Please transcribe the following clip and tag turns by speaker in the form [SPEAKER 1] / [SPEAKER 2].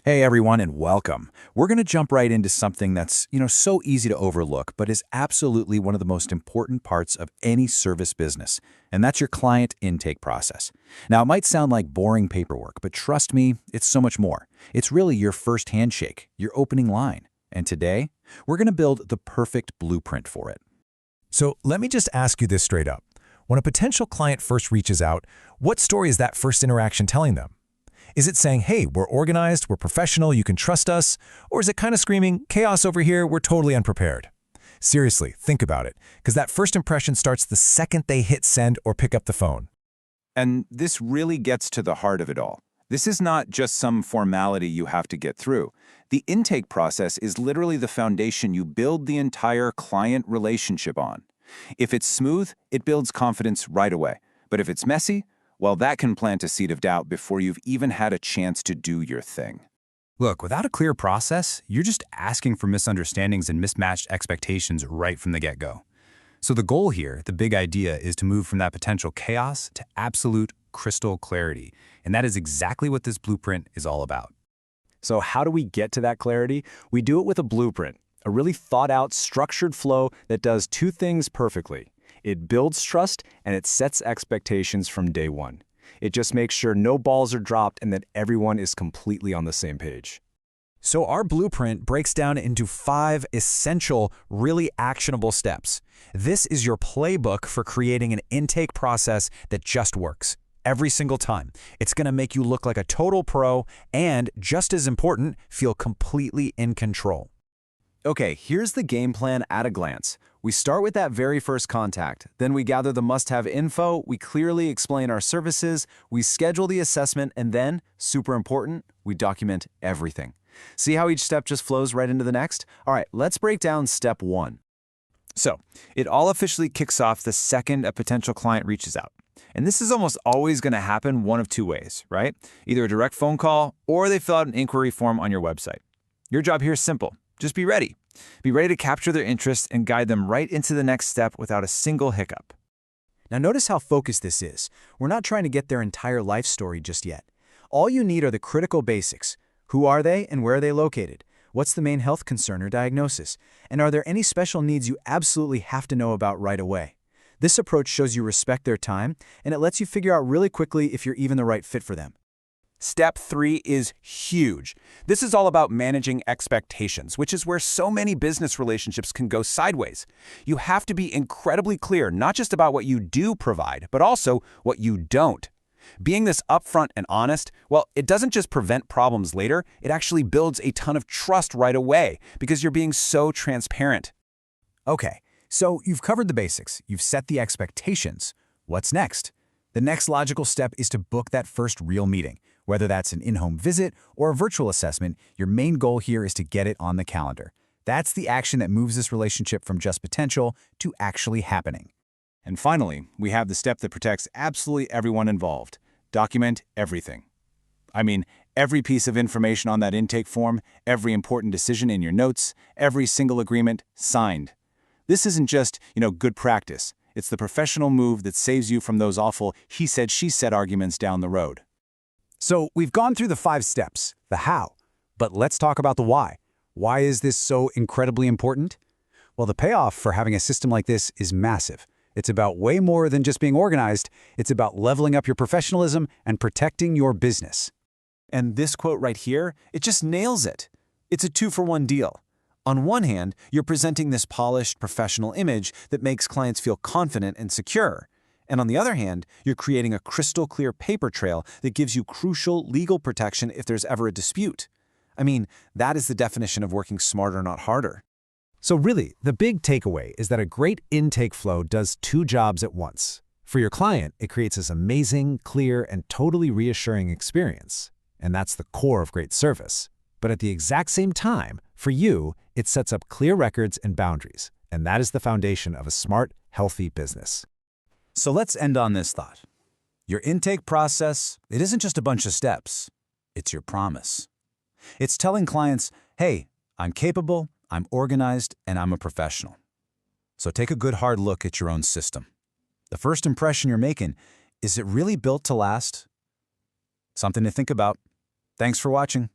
[SPEAKER 1] Hey everyone, and welcome. We're going to jump right into something that's, so easy to overlook, but is absolutely one of the most important parts of any service business, and that's your client intake process. Now, it might sound like boring paperwork, but trust me, it's so much more. It's really your first handshake, your opening line. And today, we're going to build the perfect blueprint for it.
[SPEAKER 2] So let me just ask you this straight up. When a potential client first reaches out, what story is that first interaction telling them? Is it saying, hey, we're organized, we're professional, you can trust us? Or is it kind of screaming, chaos over here, we're totally unprepared? Seriously, think about it, because that first impression starts the second they hit send or pick up the phone.
[SPEAKER 3] And this really gets to the heart of it all. This is not just some formality you have to get through. The intake process is literally the foundation you build the entire client relationship on. If it's smooth, it builds confidence right away. But if it's messy, well, that can plant a seed of doubt before you've even had a chance to do your thing.
[SPEAKER 4] Look, without a clear process, you're just asking for misunderstandings and mismatched expectations right from the get-go. So the goal here, the big idea, is to move from that potential chaos to absolute crystal clarity. And that is exactly what this blueprint is all about.
[SPEAKER 5] So how do we get to that clarity? We do it with a blueprint, a really thought-out, structured flow that does two things perfectly. It builds trust, and it sets expectations from day one. It just makes sure no balls are dropped and that everyone is completely on the same page.
[SPEAKER 2] So our blueprint breaks down into 5 essential, really actionable steps. This is your playbook for creating an intake process that just works. Every single time. It's going to make you look like a total pro and, just as important, feel completely in control.
[SPEAKER 5] Okay, here's the game plan at a glance. We start with that very first contact. Then we gather the must-have info, we clearly explain our services, we schedule the assessment, and then, super important, we document everything. See how each step just flows right into the next? All right, let's break down step 1.
[SPEAKER 3] So, it all officially kicks off the second a potential client reaches out. And this is almost always going to happen one of two ways, right? Either a direct phone call or they fill out an inquiry form on your website. Your job here is simple. Just be ready. Be ready to capture their interest and guide them right into the next step without a single hiccup.
[SPEAKER 6] Now notice how focused this is. We're not trying to get their entire life story just yet. All you need are the critical basics. Who are they and where are they located? What's the main health concern or diagnosis? And are there any special needs you absolutely have to know about right away? This approach shows you respect their time, and it lets you figure out really quickly if you're even the right fit for them.
[SPEAKER 1] Step 3 is huge. This is all about managing expectations, which is where so many business relationships can go sideways. You have to be incredibly clear, not just about what you do provide, but also what you don't. Being this upfront and honest, well, it doesn't just prevent problems later, it actually builds a ton of trust right away because you're being so transparent.
[SPEAKER 6] Okay, so you've covered the basics, you've set the expectations. What's next? The next logical step is to book that first real meeting. Whether that's an in-home visit or a virtual assessment, your main goal here is to get it on the calendar. That's the action that moves this relationship from just potential to actually happening.
[SPEAKER 3] And finally, we have the step that protects absolutely everyone involved. Document everything. I mean, every piece of information on that intake form, every important decision in your notes, every single agreement signed. This isn't just, good practice. It's the professional move that saves you from those awful he said, she said arguments down the road.
[SPEAKER 6] So we've gone through the 5 steps, the how, but let's talk about the why. Why is this so incredibly important? Well, the payoff for having a system like this is massive. It's about way more than just being organized. It's about leveling up your professionalism and protecting your business.
[SPEAKER 5] And this quote right here, it just nails it. It's a 2-for-1 deal. On one hand, you're presenting this polished, professional image that makes clients feel confident and secure. And on the other hand, you're creating a crystal clear paper trail that gives you crucial legal protection if there's ever a dispute. I mean, that is the definition of working smarter, not harder.
[SPEAKER 2] So really, the big takeaway is that a great intake flow does 2 jobs at once. For your client, it creates this amazing, clear, and totally reassuring experience. And that's the core of great service. But at the exact same time, for you, it sets up clear records and boundaries. And that is the foundation of a smart, healthy business.
[SPEAKER 1] So let's end on this thought. Your intake process, it isn't just a bunch of steps. It's your promise. It's telling clients, hey, I'm capable, I'm organized, and I'm a professional. So take a good hard look at your own system. The first impression you're making, is it really built to last? Something to think about. Thanks for watching.